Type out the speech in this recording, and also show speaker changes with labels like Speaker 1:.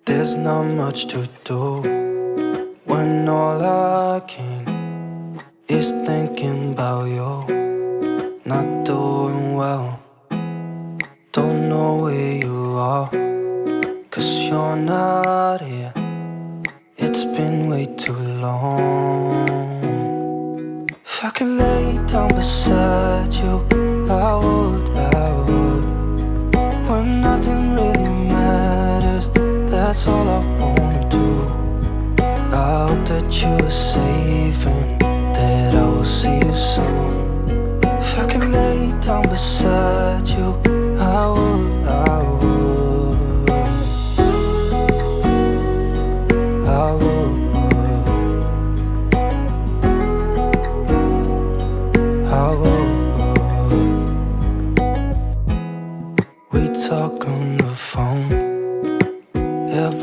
Speaker 1: There's not much to do when all I can is thinking about you. Not doing well, don't know where you are, 'cause you're not here. It's been way too long. If I could lay down beside you, I would. When nothing really matters, that's all I wanna do. I hope that you are safe and that I will see you soon. If I could lay down beside you, I would. We talk on the phone.